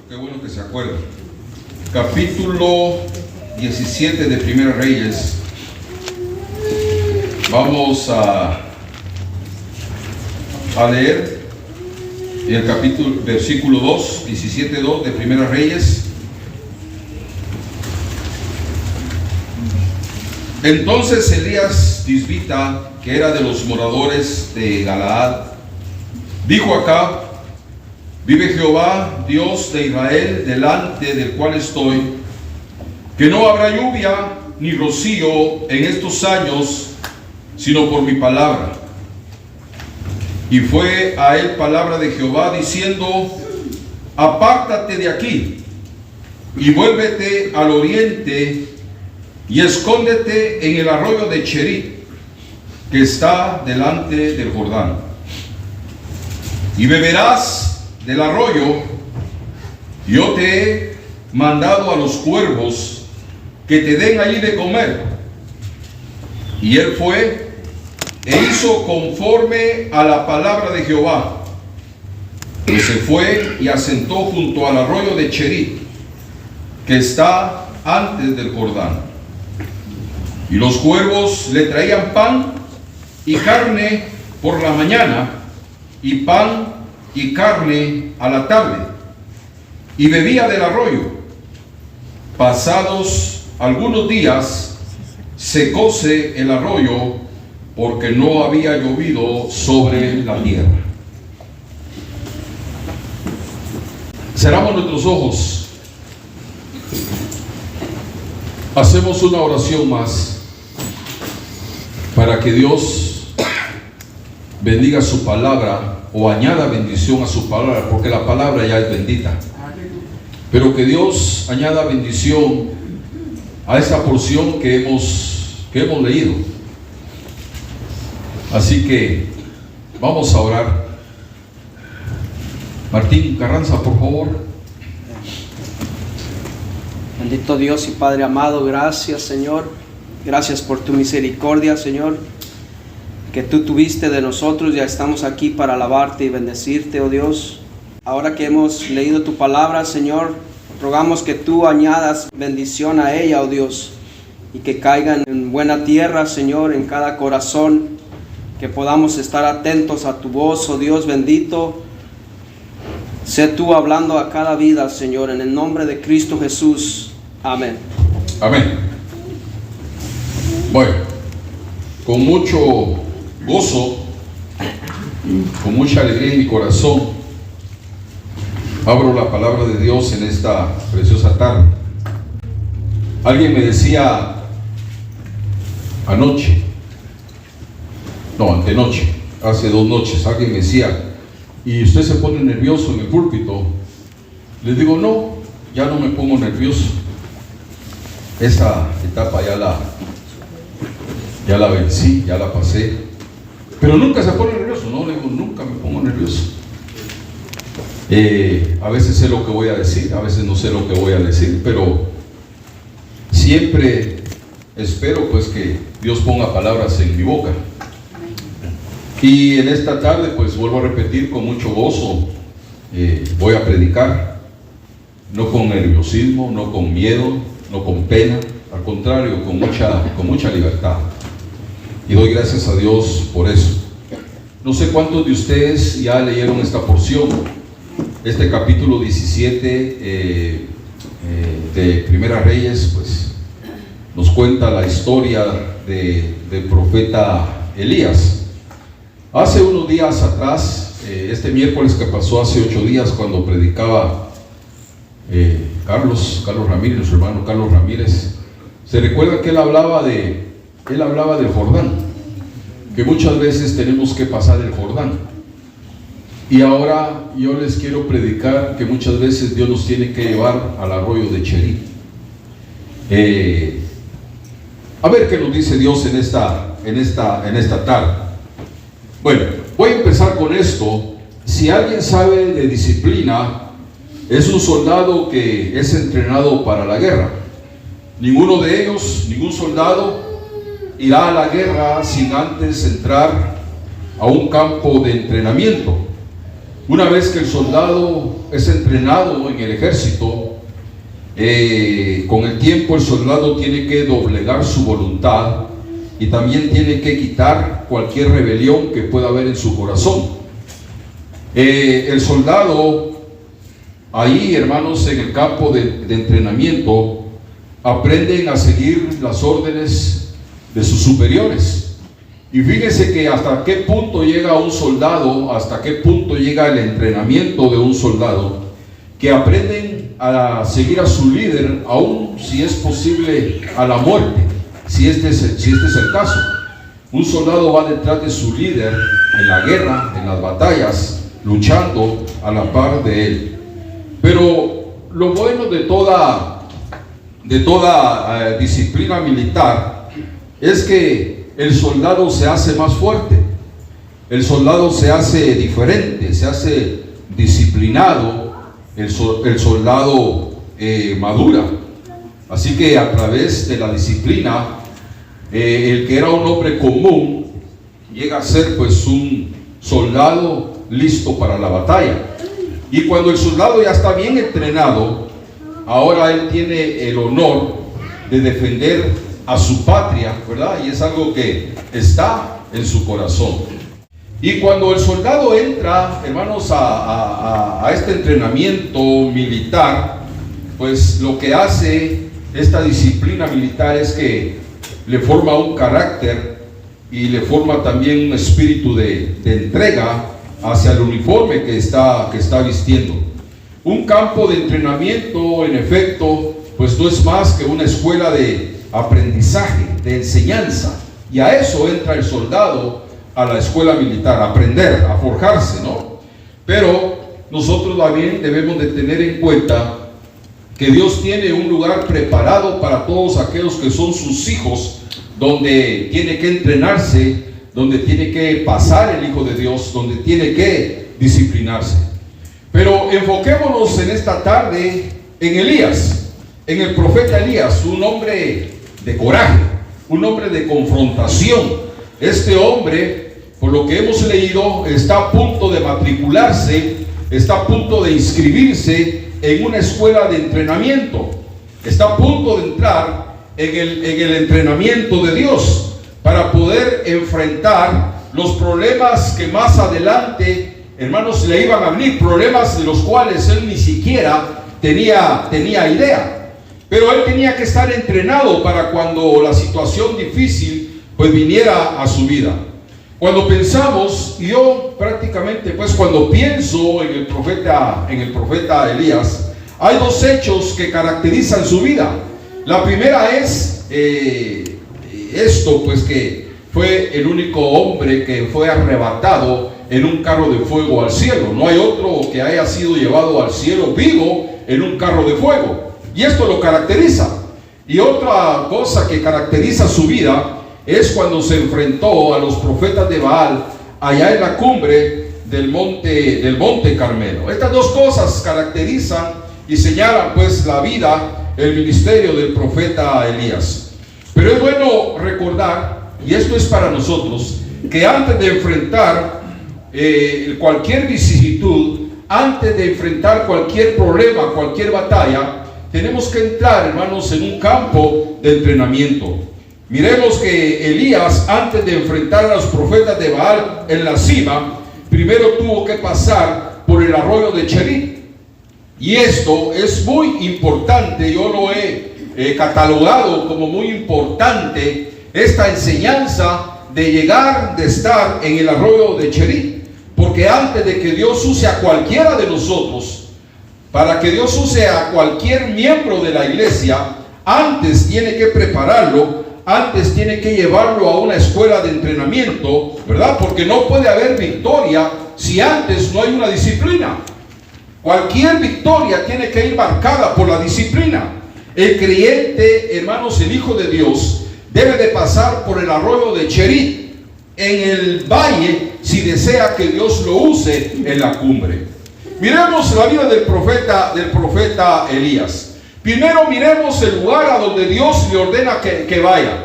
Qué bueno que se acuerdan. Capítulo 17 de Primera Reyes. Vamos a leer el capítulo, versículo 2, 17:2 de Primera Reyes. Entonces Elías Tisbita, que era de los moradores de Galaad, dijo a Acab: vive Jehová, Dios de Israel, delante del cual estoy, que no habrá lluvia ni rocío en estos años, sino por mi palabra. Y fue a él palabra de Jehová diciendo: apártate de aquí y vuélvete al oriente y escóndete en el arroyo de Cherit, que está delante del Jordán, y beberás del arroyo. Yo te he mandado a los cuervos que te den allí de comer. Y él fue e hizo conforme a la palabra de Jehová, y se fue y asentó junto al arroyo de Cherit, que está antes del Jordán. Y los cuervos le traían pan y carne por la mañana, y pan y carne a la tarde, y bebía del arroyo. Pasados algunos días secóse el arroyo, porque no había llovido sobre la tierra. Cerramos nuestros ojos. Hacemos una oración más para que Dios bendiga su palabra o añada bendición a su palabra, porque la palabra ya es bendita. Pero que Dios añada bendición a esta porción que hemos leído. Así que vamos a orar. Martín Carranza, por favor. Bendito Dios y Padre amado, gracias, Señor. Gracias por tu misericordia, Señor, que tú tuviste de nosotros. Ya estamos aquí para alabarte y bendecirte, oh Dios. Ahora que hemos leído tu palabra, Señor, rogamos que tú añadas bendición a ella, oh Dios, y que caigan en buena tierra, Señor, en cada corazón, que podamos estar atentos a tu voz, oh Dios bendito. Sé tú hablando a cada vida, Señor, en el nombre de Cristo Jesús. Amén. Amén. Bueno, con mucho gozo, con mucha alegría en mi corazón, abro la palabra de Dios en esta preciosa tarde. Alguien me decía antenoche, hace 2 noches, alguien me decía: ¿y usted se pone nervioso en el púlpito? Les digo: no, ya no me pongo nervioso. Esa etapa ya la vencí, ya la pasé. Pero nunca se pone nervioso. No, le digo, nunca me pongo nervioso. A veces sé lo que voy a decir, a veces no sé lo que voy a decir, pero siempre espero pues que Dios ponga palabras en mi boca. Y en esta tarde, pues vuelvo a repetir, con mucho gozo voy a predicar, no con nerviosismo, no con miedo, no con pena, al contrario, con mucha libertad. Y doy gracias a Dios por eso. No sé cuántos de ustedes ya leyeron esta porción, este capítulo 17 de Primera Reyes, pues nos cuenta la historia del profeta Elías. Hace unos días atrás, este miércoles que pasó hace 8 días, cuando predicaba Carlos Ramírez, nuestro hermano Carlos Ramírez, se recuerda que él hablaba del Jordán, que muchas veces tenemos que pasar el Jordán. Y ahora yo les quiero predicar que muchas veces Dios nos tiene que llevar al arroyo de Cherit. A ver qué nos dice Dios en esta tarde. Bueno, voy a empezar con esto. Si alguien sabe de disciplina, es un soldado que es entrenado para la guerra. Ningún soldado irá a la guerra sin antes entrar a un campo de entrenamiento. Una vez que el soldado es entrenado en el ejército, con el tiempo el soldado tiene que doblegar su voluntad y también tiene que quitar cualquier rebelión que pueda haber en su corazón. El soldado ahí, hermanos, en el campo de entrenamiento, aprenden a seguir las órdenes de sus superiores. Y fíjense que hasta qué punto llega un soldado, hasta qué punto llega el entrenamiento de un soldado, que aprenden a seguir a su líder, aun si es posible a la muerte, si este es el caso. Un soldado va detrás de su líder en la guerra, en las batallas, luchando a la par de él. Pero lo bueno de toda disciplina militar es que el soldado se hace más fuerte, el soldado se hace diferente, se hace disciplinado, el soldado madura. Así que a través de la disciplina, el que era un hombre común llega a ser pues un soldado listo para la batalla. Y cuando el soldado ya está bien entrenado, ahora él tiene el honor de defender a su patria, ¿verdad? Y es algo que está en su corazón. Y cuando el soldado entra, hermanos, a este entrenamiento militar, pues lo que hace esta disciplina militar es que le forma un carácter y le forma también un espíritu de entrega hacia el uniforme que está vistiendo. Un campo de entrenamiento, en efecto, pues no es más que una escuela de aprendizaje, de enseñanza, y a eso entra el soldado a la escuela militar, a aprender, a forjarse, ¿no? Pero nosotros también debemos de tener en cuenta que Dios tiene un lugar preparado para todos aquellos que son sus hijos, donde tiene que entrenarse, donde tiene que pasar el Hijo de Dios, donde tiene que disciplinarse. Pero enfoquémonos en esta tarde en Elías, en el profeta Elías, un hombre de coraje, un hombre de confrontación. Este hombre, por lo que hemos leído, está a punto de matricularse, está a punto de inscribirse en una escuela de entrenamiento, está a punto de entrar en el entrenamiento de Dios para poder enfrentar los problemas que más adelante, hermanos, le iban a venir, problemas de los cuales él ni siquiera tenía idea. Pero él tenía que estar entrenado para cuando la situación difícil pues viniera a su vida. Cuando pensamos, yo prácticamente pues cuando pienso en el profeta Elías, hay dos hechos que caracterizan su vida. La primera es esto, pues que fue el único hombre que fue arrebatado en un carro de fuego al cielo. No hay otro que haya sido llevado al cielo vivo en un carro de fuego. Y esto lo caracteriza. Y otra cosa que caracteriza su vida es cuando se enfrentó a los profetas de Baal allá en la cumbre del monte Carmelo. Estas dos cosas caracterizan y señalan pues la vida, el ministerio del profeta Elías. Pero es bueno recordar, y esto es para nosotros, que antes de enfrentar cualquier vicisitud, antes de enfrentar cualquier problema, cualquier batalla, tenemos que entrar, hermanos, en un campo de entrenamiento. Miremos que Elías, antes de enfrentar a los profetas de Baal en la cima, primero tuvo que pasar por el arroyo de Cherit. Y esto es muy importante, yo lo he catalogado como muy importante, esta enseñanza de llegar, de estar en el arroyo de Cherit. Porque antes de que Dios use a cualquiera de nosotros, para que Dios use a cualquier miembro de la iglesia, antes tiene que prepararlo, antes tiene que llevarlo a una escuela de entrenamiento, ¿verdad? Porque no puede haber victoria si antes no hay una disciplina. Cualquier victoria tiene que ir marcada por la disciplina. El creyente, hermanos, el Hijo de Dios, debe de pasar por el arroyo de Cherit, en el valle, si desea que Dios lo use en la cumbre. Miremos la vida del profeta Elías. Primero miremos el lugar a donde Dios le ordena que vaya.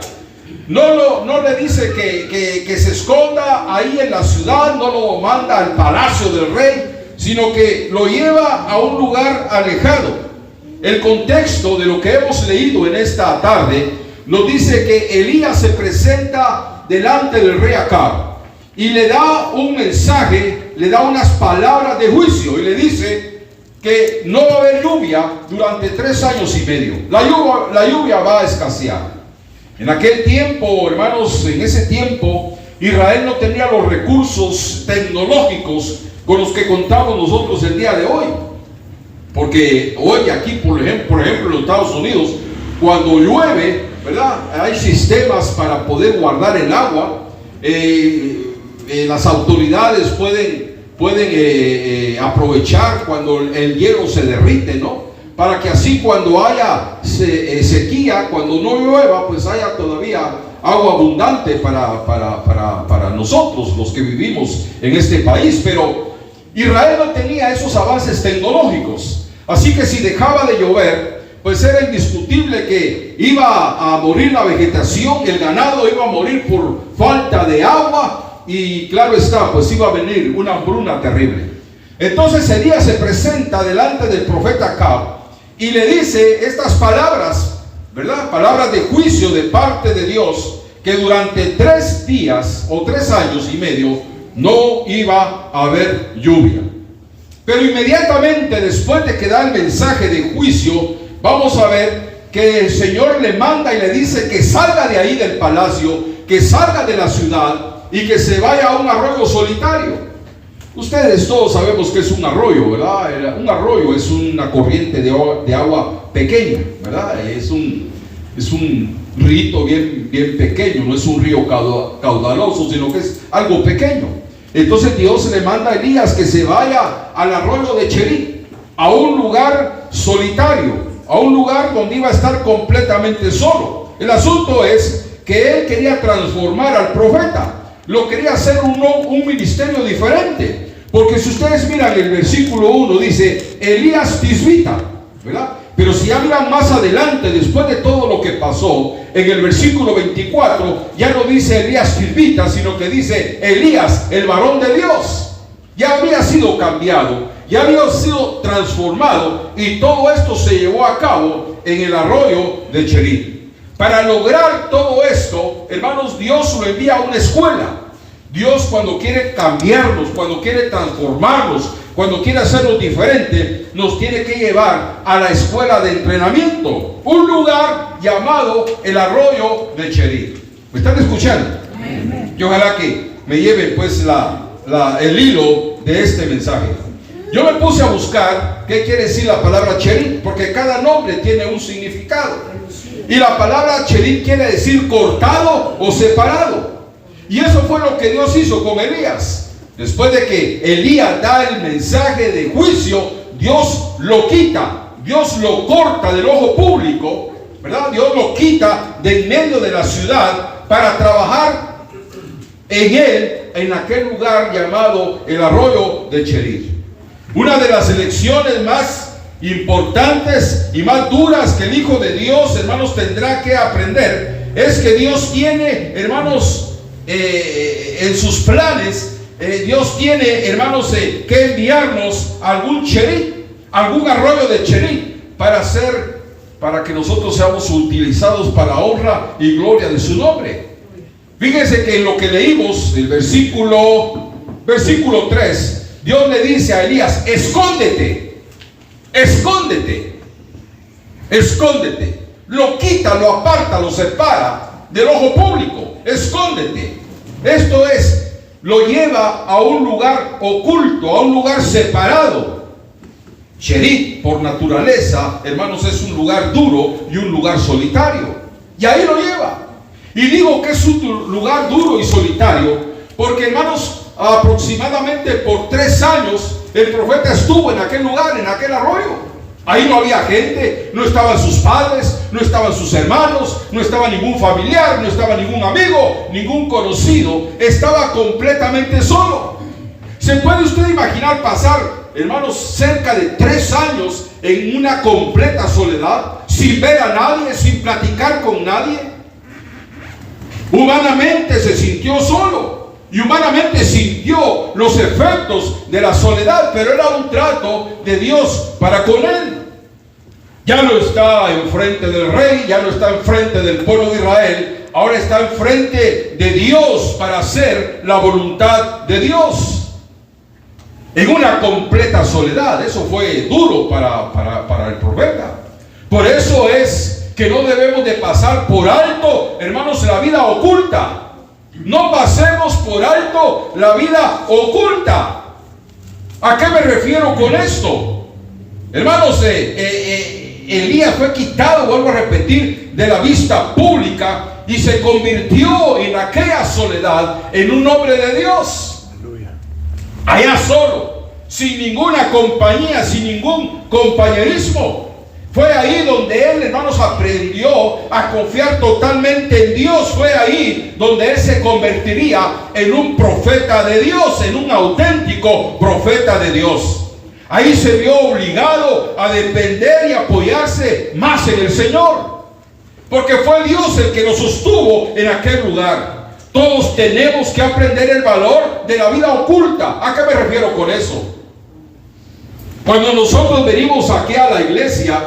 No le dice que se esconda ahí en la ciudad, no lo manda al palacio del rey, sino que lo lleva a un lugar alejado. El contexto de lo que hemos leído en esta tarde nos dice que Elías se presenta delante del rey Acab y le da un mensaje, le da unas palabras de juicio y le dice que no va a haber lluvia durante 3 años y medio. La lluvia va a escasear. En aquel tiempo, hermanos, en ese tiempo, Israel no tenía los recursos tecnológicos con los que contamos nosotros el día de hoy. Porque hoy aquí, por ejemplo, en los Estados Unidos, cuando llueve, ¿verdad?, hay sistemas para poder guardar el agua. Las autoridades pueden aprovechar cuando el hielo se derrite, ¿no? Para que así cuando haya sequía, cuando no llueva, pues haya todavía agua abundante para nosotros, los que vivimos en este país. Pero Israel no tenía esos avances tecnológicos. Así que si dejaba de llover, pues era indiscutible que iba a morir la vegetación, el ganado iba a morir por falta de agua y claro está, pues iba a venir una hambruna terrible. Entonces Elías se presenta delante del profeta Acab y le dice estas palabras, ¿verdad? Palabras de juicio de parte de Dios, que durante 3 días o 3 años y medio no iba a haber lluvia. Pero inmediatamente después de que da el mensaje de juicio, vamos a ver que el Señor le manda y le dice que salga de ahí del palacio, que salga de la ciudad y que se vaya a un arroyo solitario. Ustedes todos sabemos que es un arroyo, ¿verdad? Un arroyo es una corriente de agua pequeña, ¿verdad? Es un río bien pequeño, no es un río caudaloso, sino que es algo pequeño. Entonces Dios le manda a Elías que se vaya al arroyo de Cherit, a un lugar solitario, a un lugar donde iba a estar completamente solo. El asunto es que él quería transformar al profeta, lo quería hacer un ministerio diferente, porque si ustedes miran el versículo 1 dice Elías Tisbita, ¿verdad? Pero si ya miran más adelante, después de todo lo que pasó, en el versículo 24, ya no dice Elías Tisbita, sino que dice Elías, el varón de Dios. Ya había sido cambiado, ya había sido transformado, y todo esto se llevó a cabo en el arroyo de Cherit. Para lograr todo esto, hermanos, Dios lo envía a una escuela. Dios, cuando quiere cambiarnos, cuando quiere transformarnos, cuando quiere hacernos diferente, nos tiene que llevar a la escuela de entrenamiento, un lugar llamado el arroyo de Cherit. ¿Me están escuchando? Y ojalá que me lleven pues el hilo de este mensaje. Yo me puse a buscar qué quiere decir la palabra Cherit, porque cada nombre tiene un significado. Y la palabra Cherit quiere decir cortado o separado. Y eso fue lo que Dios hizo con Elías. Después de que Elías da el mensaje de juicio, Dios lo quita, Dios lo corta del ojo público, ¿verdad? Dios lo quita de en medio de la ciudad para trabajar en él, en aquel lugar llamado el arroyo de Cherit. Una de las lecciones más importantes y más duras que el Hijo de Dios, hermanos, tendrá que aprender es que Dios tiene, hermanos, en sus planes, Dios tiene, hermanos, que enviarnos a algún Cherit, algún arroyo de Cherit, para que nosotros seamos utilizados para honra y gloria de su nombre. Fíjense que en lo que leímos, el versículo 3, Dios le dice a Elías: escóndete, escóndete, escóndete. Lo quita, lo aparta, lo separa del ojo público. Escóndete. Esto es, lo lleva a un lugar oculto, a un lugar separado. Cherit, por naturaleza, hermanos, es un lugar duro y un lugar solitario. Y ahí lo lleva. Y digo que es un lugar duro y solitario porque, hermanos, aproximadamente por 3 años el profeta estuvo en aquel lugar, en aquel arroyo. Ahí no había gente, no estaban sus padres, no estaban sus hermanos, no estaba ningún familiar, no estaba ningún amigo, ningún conocido. Estaba completamente solo. ¿Se puede usted imaginar pasar, hermanos, cerca de 3 años en una completa soledad, sin ver a nadie, sin platicar con nadie? Humanamente se sintió solo. y humanamente sintió los efectos de la soledad, pero era un trato de Dios para con él. Ya no está enfrente del rey, ya no está enfrente del pueblo de Israel, ahora está enfrente de Dios para hacer la voluntad de Dios. En una completa soledad. Eso fue duro para el profeta. Por eso es que no debemos de pasar por alto, hermanos, la vida oculta. No pasemos por alto la vida oculta. ¿A qué me refiero con esto? Hermanos, Elías fue quitado, vuelvo a repetir, de la vista pública y se convirtió en aquella soledad en un hombre de Dios. Allá solo, sin ninguna compañía, sin ningún compañerismo. Fue ahí donde él, hermanos, aprendió a confiar totalmente en Dios. Fue ahí donde él se convertiría en un profeta de Dios, en un auténtico profeta de Dios. Ahí se vio obligado a depender y apoyarse más en el Señor, porque fue Dios el que lo sostuvo en aquel lugar. Todos tenemos que aprender el valor de la vida oculta. ¿A qué me refiero con eso? Cuando nosotros venimos aquí a la iglesia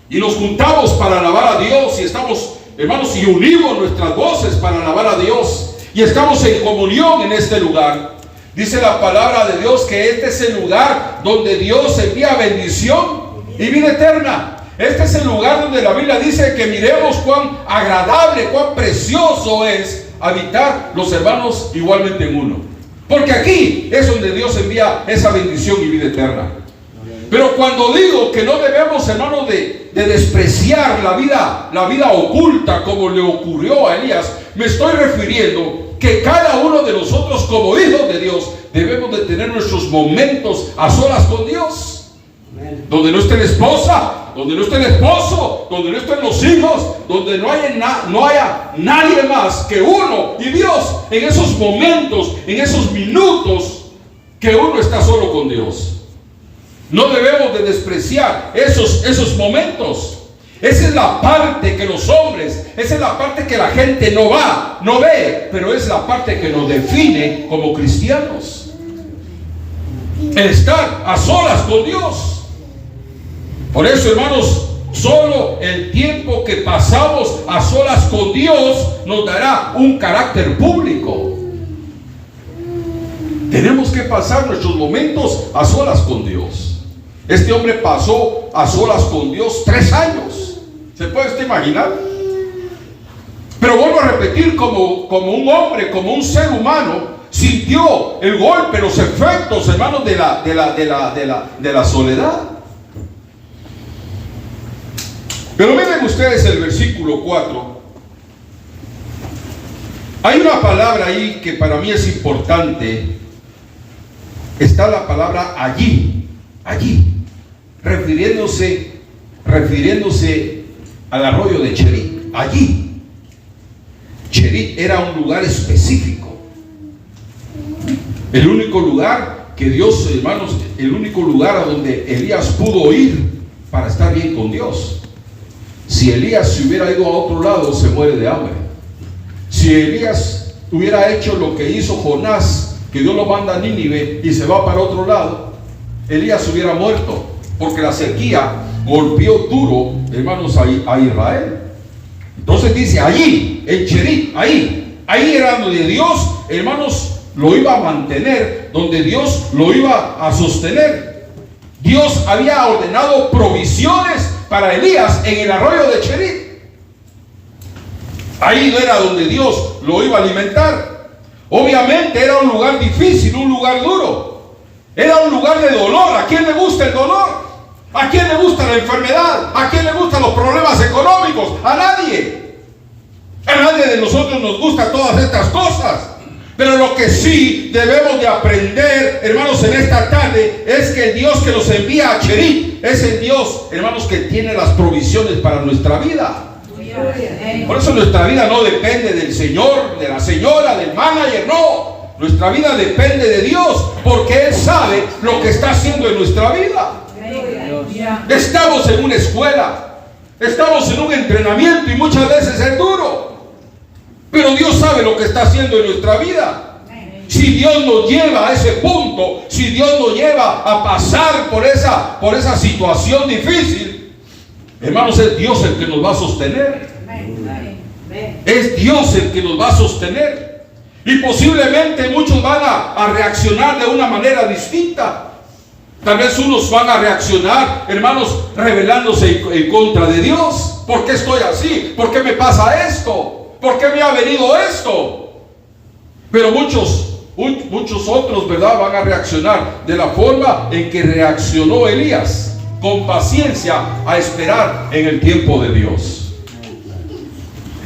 y nos juntamos para alabar a Dios, y estamos, hermanos, y unimos nuestras voces para alabar a Dios, y estamos en comunión en este lugar, dice la palabra de Dios que este es el lugar donde Dios envía bendición y vida eterna. Este es el lugar donde la Biblia dice que miremos cuán agradable, cuán precioso es habitar los hermanos igualmente en uno. Porque aquí es donde Dios envía esa bendición y vida eterna. Pero cuando digo que no debemos, hermanos, de despreciar la vida oculta como le ocurrió a Elías, me estoy refiriendo que cada uno de nosotros como hijos de Dios debemos de tener nuestros momentos a solas con Dios. Donde no esté la esposa, donde no esté el esposo, donde no estén los hijos, donde no haya nadie más que uno y Dios. En esos momentos, en esos minutos que uno está solo con Dios. No debemos de despreciar esos momentos. Esa es la parte que los hombres, esa es la parte que la gente no ve, pero es la parte que nos define como cristianos. El estar a solas con Dios. Por eso, hermanos, solo el tiempo que pasamos a solas con Dios nos dará un carácter público. Tenemos que pasar nuestros momentos a solas con Dios. Este hombre pasó a solas con Dios 3 años. ¿Se puede usted imaginar? Pero vuelvo a repetir, como un hombre, como un ser humano, sintió el golpe, los efectos, hermanos, de la soledad. Pero miren ustedes el versículo 4. Hay una palabra ahí que para mí es importante. Está la palabra allí, refiriéndose al arroyo de Cherit. Allí. Cherit era un lugar específico. El único lugar que Dios, hermanos, el único lugar a donde Elías pudo ir para estar bien con Dios. Si Elías se hubiera ido a otro lado, se muere de hambre. Si Elías hubiera hecho lo que hizo Jonás, que Dios lo manda a Nínive y se va para otro lado, Elías hubiera muerto, porque la sequía golpeó duro, hermanos, a Israel. Entonces dice, allí, en Cherit, ahí era donde Dios, hermanos, lo iba a mantener, donde Dios lo iba a sostener. Dios había ordenado provisiones para Elías en el arroyo de Cherit. Ahí era donde Dios lo iba a alimentar. Obviamente era un lugar difícil, un lugar duro. Era un lugar de dolor. ¿A quién le gusta el dolor? ¿A quién le gusta la enfermedad? ¿A quién le gustan los problemas económicos? A nadie. A nadie de nosotros nos gustan todas estas cosas. Pero lo que sí debemos de aprender, hermanos, en esta tarde, es que el Dios que nos envía a Cherit es el Dios, hermanos, que tiene las provisiones para nuestra vida. Por eso nuestra vida no depende del señor, de la señora, del manager, no. Nuestra vida depende de Dios, porque Él sabe lo que está haciendo en nuestra vida. Estamos en una escuela, estamos en un entrenamiento y muchas veces es duro. Pero Dios sabe lo que está haciendo en nuestra vida. Si Dios nos lleva a ese punto, si Dios nos lleva a pasar por esa situación difícil, hermanos, es Dios el que nos va a sostener. Es Dios el que nos va a sostener. Y posiblemente muchos van a reaccionar de una manera distinta. Tal vez unos van a reaccionar, hermanos, rebelándose en contra de Dios. ¿Por qué estoy así? ¿Por qué me pasa esto? ¿Por qué me ha venido esto? Pero muchos otros, ¿verdad?, van a reaccionar de la forma en que reaccionó Elías, con paciencia, a esperar en el tiempo de Dios.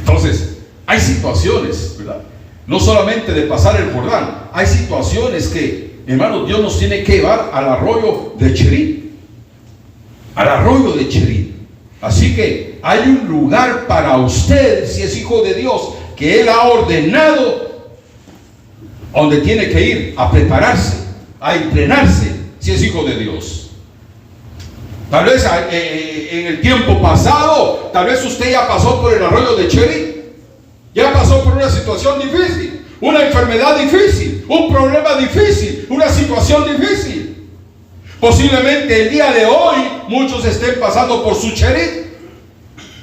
Entonces, hay situaciones, ¿verdad?, no solamente de pasar el Jordán, hay situaciones que, hermanos, Dios nos tiene que llevar al arroyo de Cherit. Al arroyo de Cherit. Así que hay un lugar para usted, si es hijo de Dios, que Él ha ordenado, donde tiene que ir a prepararse, a entrenarse, si es hijo de Dios. Tal vez en el tiempo pasado, tal vez usted ya pasó por el arroyo de Cherit, ya pasó por una situación difícil, una enfermedad difícil, un problema difícil, una situación difícil. Posiblemente el día de hoy muchos estén pasando por su Cherit,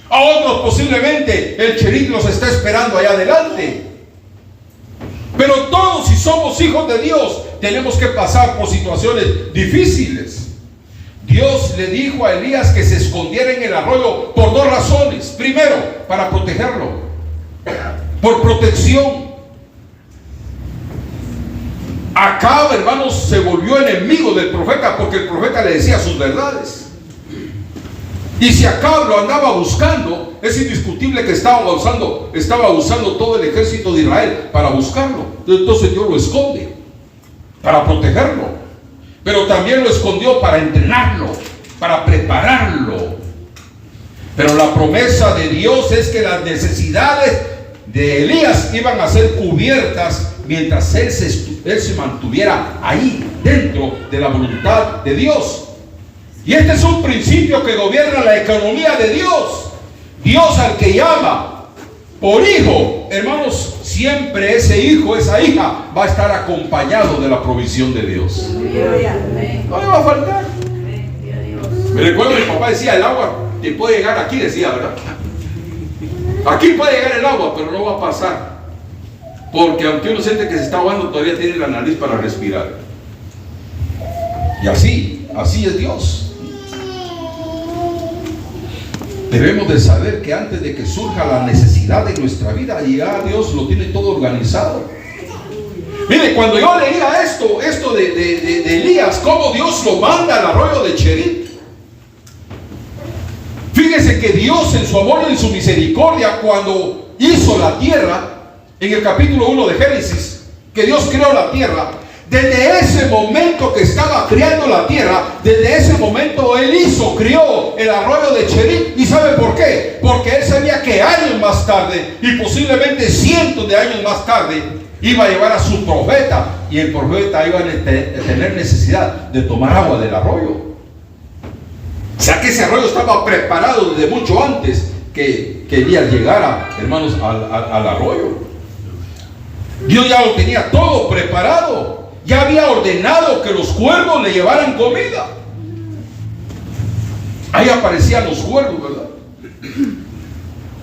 a otros posiblemente el Cherit los está esperando allá adelante. Pero todos, si somos hijos de Dios, tenemos que pasar por situaciones difíciles. Dios le dijo a Elías que se escondiera en el arroyo por dos razones. Primero, para protegerlo, por protección. Acab, hermanos, se volvió enemigo del profeta porque el profeta le decía sus verdades. Y si Acab lo andaba buscando, es indiscutible que estaba usando todo el ejército de Israel para buscarlo. Entonces Dios lo esconde para protegerlo, pero también lo escondió para entrenarlo, para prepararlo. Pero la promesa de Dios es que las necesidades de Elías iban a ser cubiertas mientras él se mantuviera ahí, dentro de la voluntad de Dios. Y este es un principio que gobierna la economía de Dios. Dios al que llama por hijo, hermanos, siempre ese hijo, esa hija va a estar acompañado de la provisión de Dios. No le va a faltar. Me recuerdo, mi papá decía, el agua te puede llegar aquí, decía, ¿verdad? Aquí puede llegar el agua, pero no va a pasar. Porque aunque uno siente que se está ahogando, todavía tiene la nariz para respirar. Y así es Dios. Debemos de saber que antes de que surja la necesidad de nuestra vida, ya Dios lo tiene todo organizado. Mire, cuando yo leía esto de Elías, cómo Dios lo manda al arroyo de Cherit, fíjese que Dios en su amor y en su misericordia, cuando hizo la tierra, en el capítulo 1 de Génesis, que Dios creó la tierra, desde ese momento que estaba creando la tierra, desde ese momento Él crió el arroyo de Cherit. ¿Y sabe por qué? Porque Él sabía que años más tarde, y posiblemente cientos de años más tarde, iba a llevar a su profeta, y el profeta iba a tener necesidad de tomar agua del arroyo. O sea que ese arroyo estaba preparado desde mucho antes que Elías llegara, hermanos, al arroyo. Dios ya lo tenía todo preparado. Ya había ordenado que los cuervos le llevaran comida. Ahí aparecían los cuervos, ¿verdad?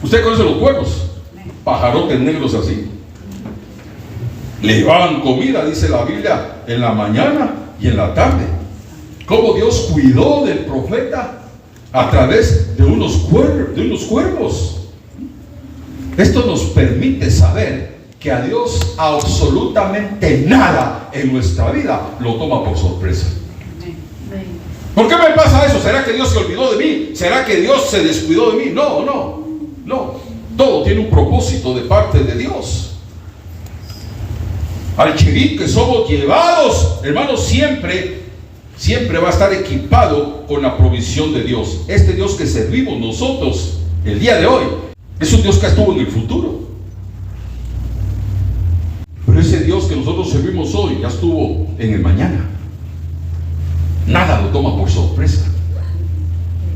¿Usted conoce los cuervos? Pajarotes negros así. Le llevaban comida, dice la Biblia, en la mañana y en la tarde. Cómo Dios cuidó del profeta a través de unos cuervos. Esto nos permite saber que a Dios absolutamente nada en nuestra vida lo toma por sorpresa. ¿Por qué me pasa eso? ¿Será que Dios se olvidó de mí? ¿Será que Dios se descuidó de mí? No. Todo tiene un propósito de parte de Dios. Al Cherit que somos llevados, hermanos, siempre va a estar equipado con la provisión de Dios. Este Dios que servimos nosotros el día de hoy es un Dios que estuvo en el futuro. Pero ese Dios que nosotros servimos hoy ya estuvo en el mañana. Nada lo toma por sorpresa.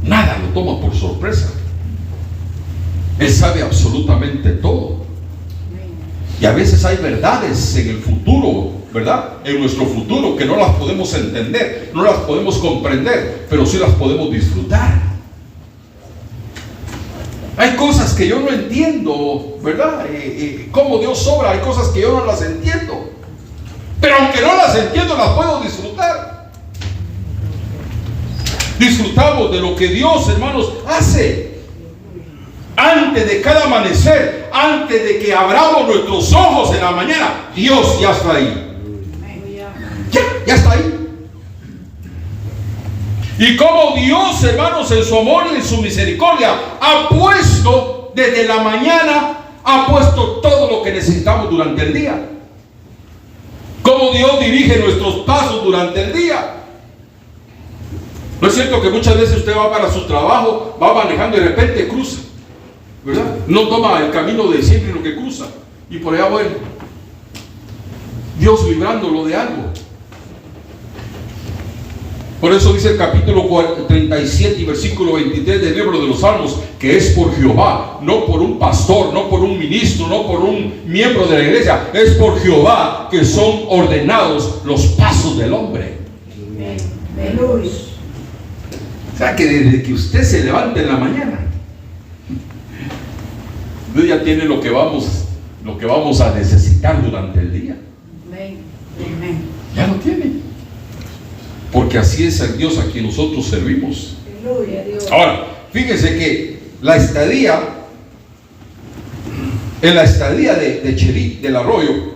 Nada lo toma por sorpresa. Él sabe absolutamente todo. Y a veces hay verdades en el futuro, ¿verdad? En nuestro futuro que no las podemos entender, no las podemos comprender, pero sí las podemos disfrutar. Hay cosas que yo no entiendo, ¿verdad? Cómo Dios obra, hay cosas que yo no las entiendo. Pero aunque no las entiendo, las puedo disfrutar. Disfrutamos de lo que Dios, hermanos, hace. Antes de cada amanecer, antes de que abramos nuestros ojos en la mañana, Dios ya está ahí. Ya está ahí. Y como Dios, hermanos, en su amor y en su misericordia, ha puesto desde la mañana, ha puesto todo lo que necesitamos durante el día. Como Dios dirige nuestros pasos durante el día. ¿No es cierto que muchas veces usted va para su trabajo, va manejando y de repente cruza, ¿verdad? No toma el camino de siempre, lo que cruza, y por allá vuelve. Dios librándolo de algo. Por eso dice el capítulo 37 y versículo 23 del libro de los Salmos, que es por Jehová, no por un pastor, no por un ministro, no por un miembro de la iglesia, es por Jehová que son ordenados los pasos del hombre. O sea que desde que usted se levante en la mañana, usted ya tiene lo que vamos a necesitar durante el día. Ya lo tiene. Porque así es el Dios a quien nosotros servimos. Ahora, fíjense que en la estadía de Cherit, del arroyo,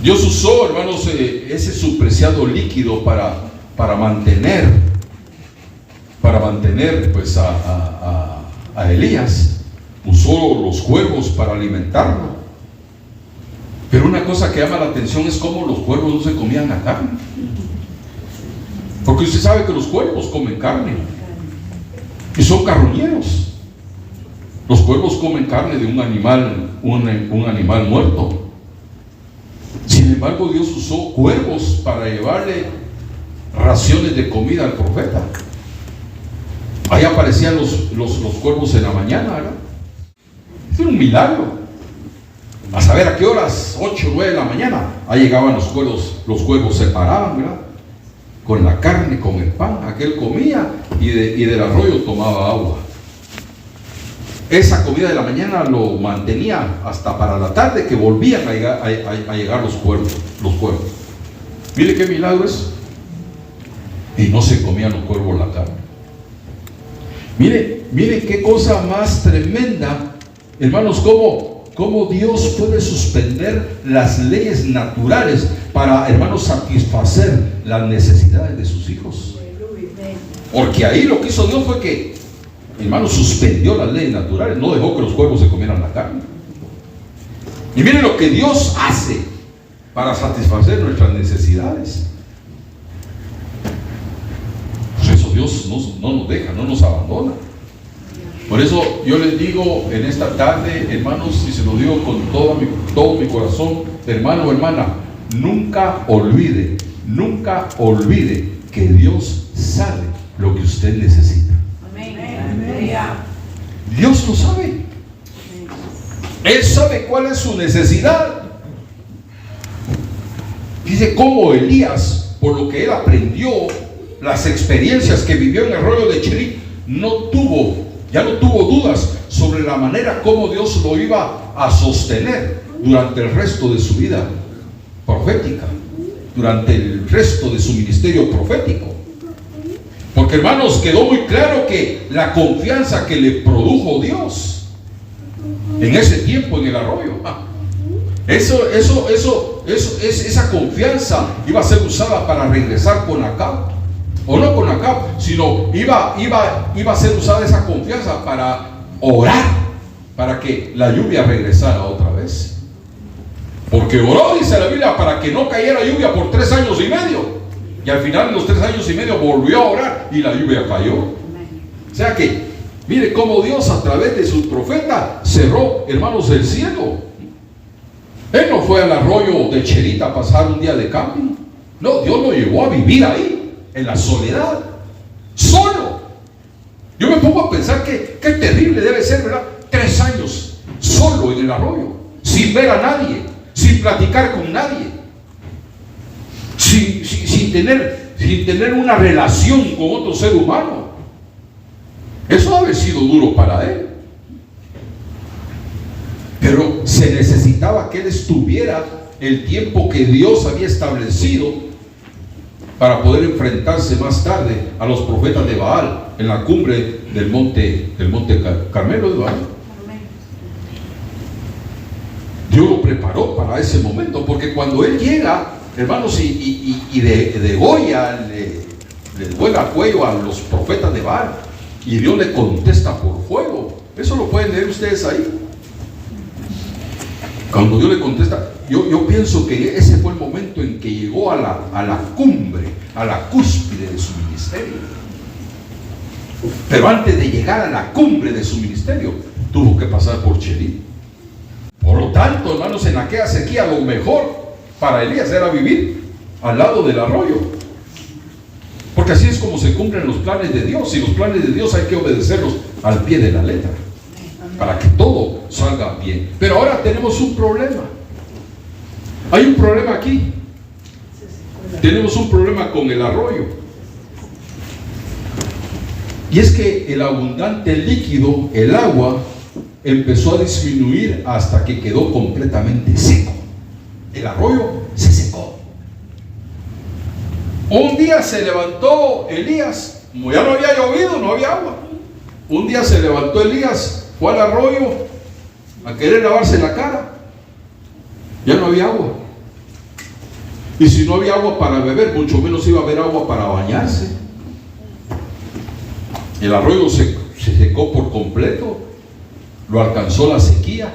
Dios usó, hermanos, ese su preciado líquido para mantener pues a Elías. Usó los cuervos para alimentarlo. Pero una cosa que llama la atención es cómo los cuervos no se comían la carne. Porque usted sabe que los cuervos comen carne y son carroñeros. Los cuervos comen carne de un animal muerto. Sin embargo, Dios usó cuervos para llevarle raciones de comida al profeta. Ahí aparecían los cuervos en la mañana, ¿verdad? Es un milagro. A saber a qué horas, 8 o 9 de la mañana, ahí llegaban los cuervos se paraban, ¿verdad? Con la carne, con el pan, aquel comía y del arroyo tomaba agua. Esa comida de la mañana lo mantenía hasta para la tarde, que volvían a llegar los cuervos. Mire qué milagro es. Y no se comían los cuervos la carne. Mire qué cosa más tremenda, hermanos, cómo Dios puede suspender las leyes naturales para, hermanos, satisfacer las necesidades de sus hijos. Porque ahí lo que hizo Dios fue que, hermanos, suspendió las leyes naturales, no dejó que los cuervos se comieran la carne. Y miren lo que Dios hace para satisfacer nuestras necesidades. Por eso Dios no nos deja, no nos abandona. Por eso yo les digo en esta tarde, hermanos, y se lo digo con todo mi corazón, hermano o hermana, nunca olvide que Dios sabe lo que usted necesita. Dios lo sabe. Él sabe cuál es su necesidad. Dice cómo Elías, por lo que él aprendió, las experiencias que vivió en el arroyo de Cherit, ya no tuvo dudas sobre la manera como Dios lo iba a sostener durante el resto de su vida profética, durante el resto de su ministerio profético. Porque, hermanos, quedó muy claro que la confianza que le produjo Dios en ese tiempo en el arroyo, esa confianza iba a ser usada para regresar con Acab. O no con Acab, sino iba a ser usada esa confianza para orar, para que la lluvia regresara otra vez. Porque oró, dice la Biblia, para que no cayera lluvia por 3 años y medio. Y al final de los 3 años y medio volvió a orar y la lluvia cayó. O sea que, mire cómo Dios a través de su profeta cerró, hermanos, el cielo. Él no fue al arroyo de Cherit a pasar un día de camping. No, Dios lo llevó a vivir ahí, en la soledad, solo. Yo me pongo a pensar que qué terrible debe ser, ¿verdad? 3 años solo en el arroyo. sin ver a nadie, sin platicar con nadie, sin tener una relación con otro ser humano. Eso debe haber sido duro para él. Pero se necesitaba que él estuviera el tiempo que Dios había establecido para poder enfrentarse más tarde a los profetas de Baal en la cumbre del monte Carmelo de Baal. Dios lo preparó para ese momento, porque cuando él llega, hermanos, y degolla, le vuela el cuello a los profetas de Baal, y Dios le contesta por fuego. Eso lo pueden leer ustedes ahí. Cuando Dios le contesta, yo pienso que ese fue el momento en que llegó a la cumbre, a la cúspide de su ministerio. Pero antes de llegar a la cumbre de su ministerio, tuvo que pasar por Cherith. Por lo tanto, hermanos, en aquella sequía lo mejor para Elías era vivir al lado del arroyo. Porque así es como se cumplen los planes de Dios. Y los planes de Dios hay que obedecerlos al pie de la letra, para que todo salga bien. Pero ahora tenemos un problema. Hay un problema aquí. Tenemos un problema con el arroyo. Y es que el abundante líquido, el agua, empezó a disminuir hasta que quedó completamente seco. El arroyo se secó. Un día se levantó Elías, como ya no había llovido, no había agua. Un día se levantó Elías, fue al arroyo a querer lavarse la cara. Ya no había agua. Y si no había agua para beber, mucho menos iba a haber agua para bañarse. El arroyo se secó por completo. Lo alcanzó la sequía.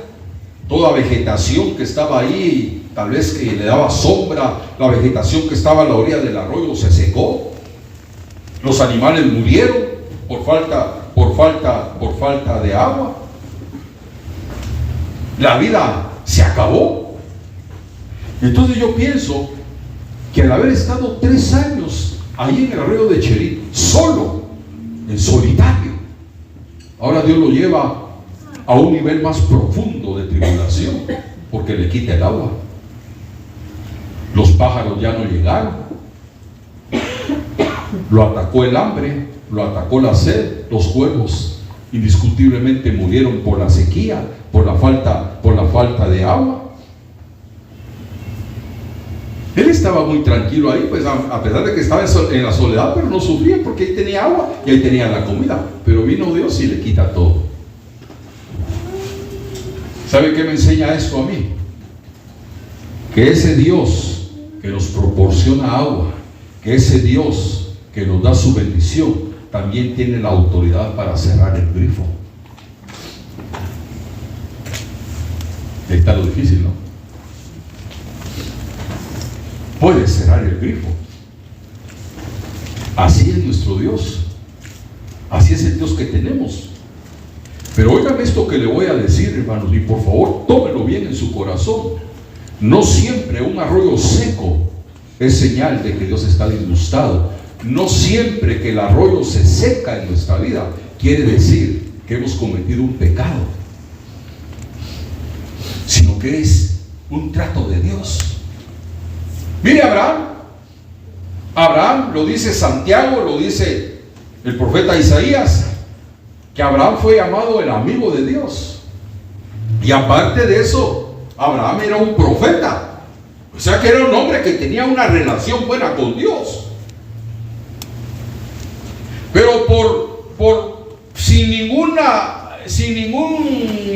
Toda vegetación que estaba ahí, tal vez que le daba sombra, la vegetación que estaba a la orilla del arroyo se secó. Los animales murieron por falta de agua. La vida se acabó. Entonces yo pienso que al haber estado 3 años ahí en el arroyo de Cherith, solo, en solitario, ahora Dios lo lleva a un nivel más profundo de tribulación, porque le quita el agua. Los pájaros ya no llegaron. Lo atacó el hambre, lo atacó la sed. Los cuervos indiscutiblemente murieron por la sequía, por la falta de agua. Él estaba muy tranquilo ahí, pues a pesar de que estaba en la soledad, pero no sufría porque ahí tenía agua y ahí tenía la comida. Pero vino Dios y le quita todo. ¿Sabe qué me enseña esto a mí? Que ese Dios que nos proporciona agua, que ese Dios que nos da su bendición, también tiene la autoridad para cerrar el grifo. Está lo difícil, ¿no? Puede cerrar el grifo. Así es nuestro Dios. Así es el Dios que tenemos. Pero oigan esto que le voy a decir, hermanos, y por favor tómenlo bien en su corazón. No siempre un arroyo seco es señal de que Dios está disgustado. No siempre que el arroyo se seca en nuestra vida quiere decir que hemos cometido un pecado, sino que es un trato de Dios. Mire Abraham, lo dice Santiago, lo dice el profeta Isaías, que Abraham fue llamado el amigo de Dios. Y aparte de eso, Abraham era un profeta, o sea que era un hombre que tenía una relación buena con Dios. Pero sin ningún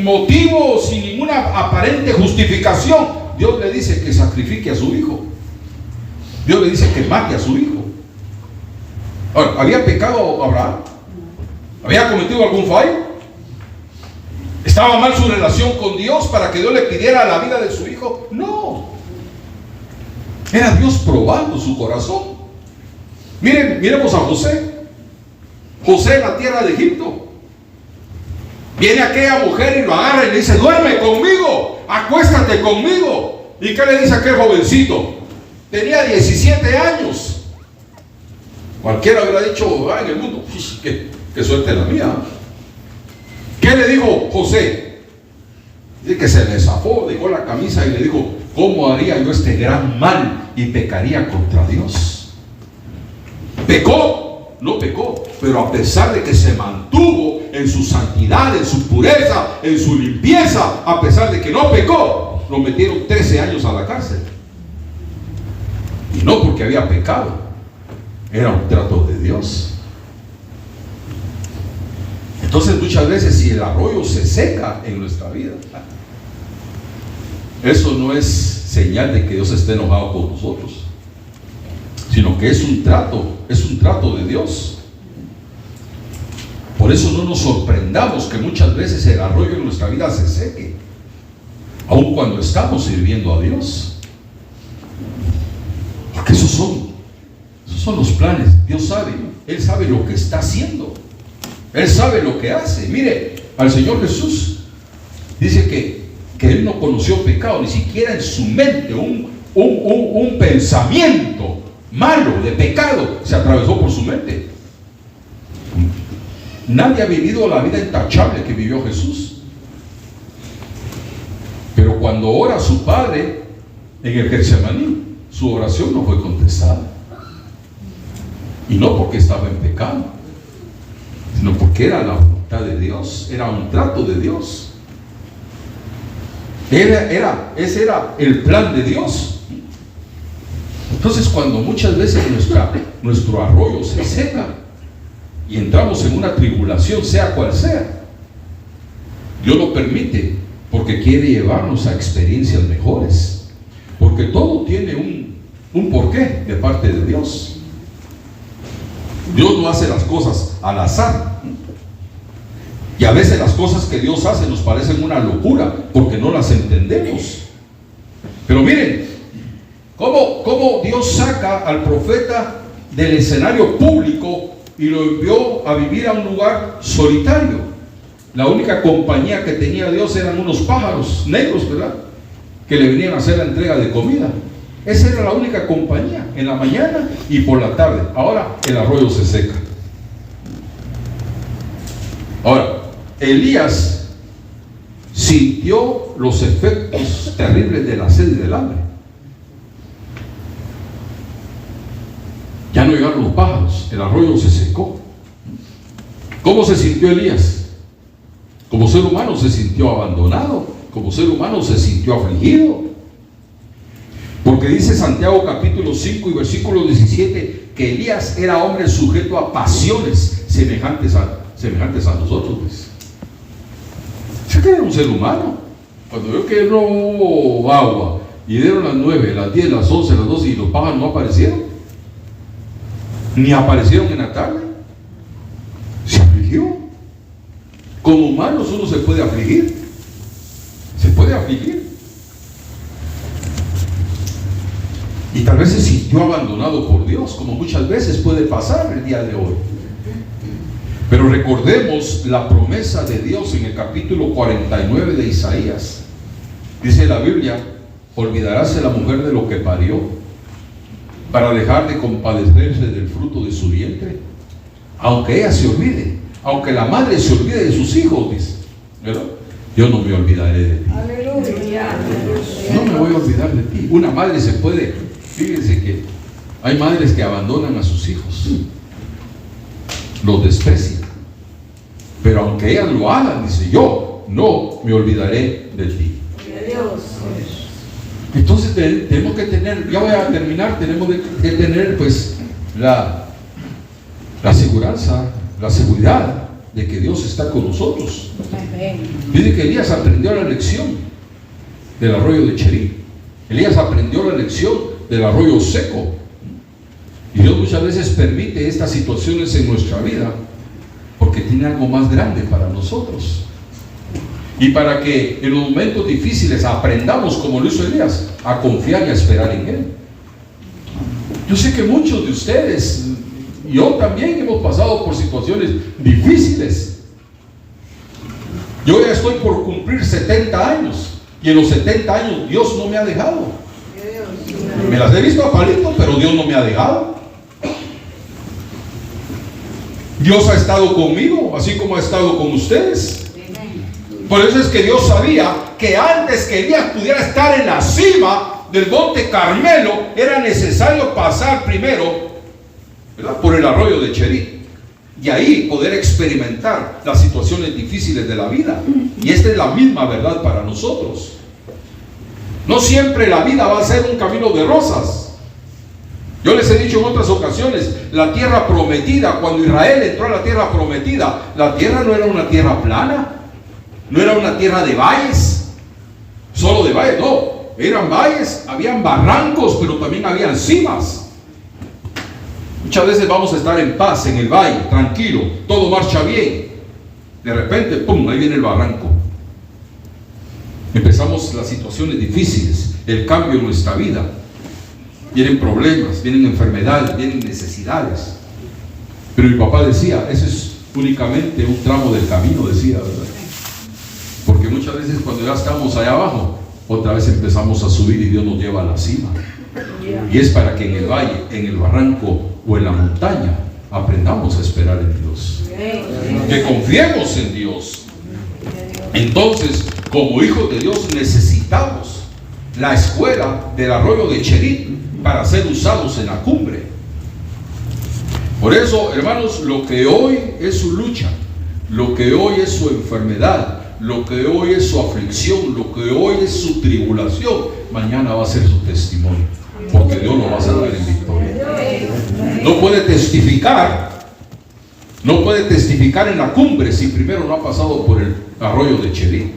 motivo, sin ninguna aparente justificación, Dios le dice que sacrifique a su hijo. Dios le dice que mate a su hijo. Ahora, ¿había pecado Abraham? ¿Había cometido algún fallo? ¿Estaba mal su relación con Dios para que Dios le pidiera la vida de su hijo? No. Era Dios probando su corazón. Miremos a José. José en la tierra de Egipto. Viene aquella mujer y lo agarra y le dice: duerme conmigo, acuéstate conmigo. ¿Y qué le dice aquel jovencito? Tenía 17 años. Cualquiera hubiera dicho: en el mundo, qué suerte la mía. ¿Qué le dijo José? Dice que se le zafó, dejó la camisa y le dijo: ¿cómo haría yo este gran mal y pecaría contra Dios? Pecó, no pecó, pero a pesar de que se mantuvo en su santidad, en su pureza, en su limpieza, a pesar de que no pecó, lo metieron 13 años a la cárcel. Y no porque había pecado, era un trato de Dios. Entonces muchas veces, si el arroyo se seca en nuestra vida, eso no es señal de que Dios esté enojado con nosotros, sino que es un trato de Dios. Por eso no nos sorprendamos que muchas veces el arroyo en nuestra vida se seque, aun cuando estamos sirviendo a Dios. Porque esos son los planes. Dios sabe, Él sabe lo que está haciendo, Él sabe lo que hace. Mire, al Señor Jesús dice que Él no conoció pecado, ni siquiera en su mente un pensamiento malo de pecado se atravesó por su mente. Nadie ha vivido la vida intachable que vivió Jesús. Pero cuando ora a su Padre en el Getsemaní, su oración no fue contestada. Y no porque estaba en pecado, sino porque era la voluntad de Dios, era un trato de Dios. Ese era el plan de Dios. Entonces, cuando muchas veces nuestro arroyo se seca y entramos en una tribulación, sea cual sea, Dios lo permite porque quiere llevarnos a experiencias mejores, porque todo tiene un porqué de parte de Dios. Dios no hace las cosas al azar, y a veces las cosas que Dios hace nos parecen una locura porque no las entendemos. Pero miren cómo Dios saca al profeta del escenario público y lo envió a vivir a un lugar solitario. La única compañía que tenía Dios eran unos pájaros negros, ¿verdad?, que le venían a hacer la entrega de comida. Esa era la única compañía, en la mañana y por la tarde. Ahora el arroyo se seca. Ahora, Elías sintió los efectos terribles de la sed y del hambre. Ya no llegaron los pájaros, el arroyo se secó. ¿Cómo se sintió Elías? Como ser humano se sintió abandonado, como ser humano se sintió afligido. Porque dice Santiago capítulo 5 y versículo 17 que Elías era hombre sujeto a pasiones semejantes a nosotros. ¿Se que era un ser humano? Cuando vio que no hubo agua y dieron las 9, las 10, las 11, las 12 y los pájaros no aparecieron, ni aparecieron en la tarde, se afligió. Como humanos uno se puede afligir, y tal vez se sintió abandonado por Dios, como muchas veces puede pasar el día de hoy. Pero recordemos la promesa de Dios en el capítulo 49 de Isaías. Dice la Biblia: olvidaráse la mujer de lo que parió para dejar de compadecerse del fruto de su vientre. Aunque ella se olvide, aunque la madre se olvide de sus hijos, dice, ¿verdad?, yo no me olvidaré de ti. Aleluya. No me voy a olvidar de ti. Una madre se puede, fíjense que hay madres que abandonan a sus hijos, los desprecian, pero aunque ellas lo hagan, dice, yo no me olvidaré de ti. Entonces tenemos que tener, ya voy a terminar, tenemos que tener pues la seguridad de que Dios está con nosotros. Dice que Elías aprendió la lección del arroyo de Cherí. Elías aprendió la lección del arroyo seco. Y Dios muchas veces permite estas situaciones en nuestra vida porque tiene algo más grande para nosotros. Y para que en los momentos difíciles aprendamos, como lo hizo Elías, a confiar y a esperar en Él. Yo sé que muchos de ustedes, yo también, hemos pasado por situaciones difíciles. Yo ya estoy por cumplir 70 años y en los 70 años Dios no me ha dejado. Me las he visto a palitos, pero Dios no me ha dejado. Dios ha estado conmigo, así como ha estado con ustedes. Por eso es que Dios sabía que antes que Elías pudiera estar en la cima del monte Carmelo, era necesario pasar primero, ¿verdad?, por el arroyo de Cherit. Y ahí poder experimentar las situaciones difíciles de la vida. Y esta es la misma verdad para nosotros. No siempre la vida va a ser un camino de rosas. Yo les he dicho en otras ocasiones, la tierra prometida, cuando Israel entró a la tierra prometida, la tierra no era una tierra plana, no era una tierra de valles, solo de valles, no, eran valles, habían barrancos, pero también habían cimas. Muchas veces vamos a estar en paz en el valle, tranquilo, todo marcha bien. De repente, ¡pum!, ahí viene el barranco. Empezamos las situaciones difíciles, el cambio en nuestra vida. Vienen problemas, vienen enfermedades, vienen necesidades. Pero mi papá decía, ese es únicamente un tramo del camino, decía, ¿verdad? Porque muchas veces cuando ya estamos allá abajo, otra vez empezamos a subir y Dios nos lleva a la cima. Y es para que en el valle, en el barranco o en la montaña aprendamos a esperar en Dios, que confiemos en Dios. Entonces, como hijos de Dios, necesitamos la escuela del arroyo de Cherit para ser usados en la cumbre. Por eso, hermanos, lo que hoy es su lucha, lo que hoy es su enfermedad, lo que hoy es su aflicción, lo que hoy es su tribulación, mañana va a ser su testimonio, porque Dios lo va a sacar en victoria. No puede testificar en la cumbre si primero no ha pasado por el arroyo de Cherit.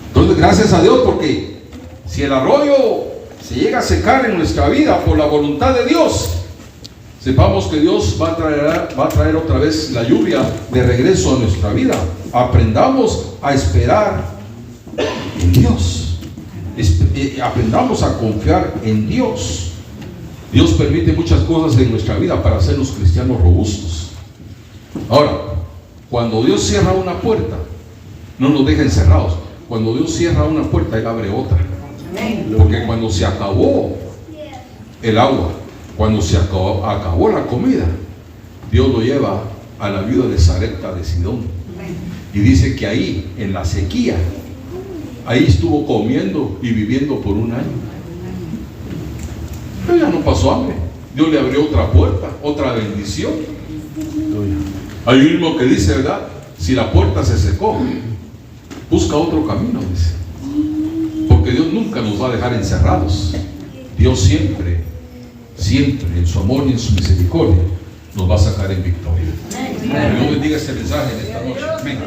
Entonces, gracias a Dios, porque si el arroyo se llega a secar en nuestra vida por la voluntad de Dios, sepamos que Dios va a traer otra vez la lluvia de regreso a nuestra vida. Aprendamos a esperar en Dios. Aprendamos a confiar en Dios. Dios permite muchas cosas en nuestra vida para hacernos cristianos robustos. Ahora, cuando Dios cierra una puerta, no nos deja encerrados. Cuando Dios cierra una puerta, Él abre otra. Porque cuando se acabó el agua, cuando se acabó la comida, Dios lo lleva a la viuda de Sarepta de Sidón. Y dice que ahí, en la sequía, ahí estuvo comiendo y viviendo por un año. Pero ya no pasó hambre. Dios le abrió otra puerta, otra bendición. Hay un mismo que dice, ¿verdad?, si la puerta se secó, busca otro camino, dice. Porque Dios nunca nos va a dejar encerrados. Dios siempre, siempre, en su amor y en su misericordia, nos va a sacar en victoria. Que Dios bendiga este mensaje en esta noche. Amén.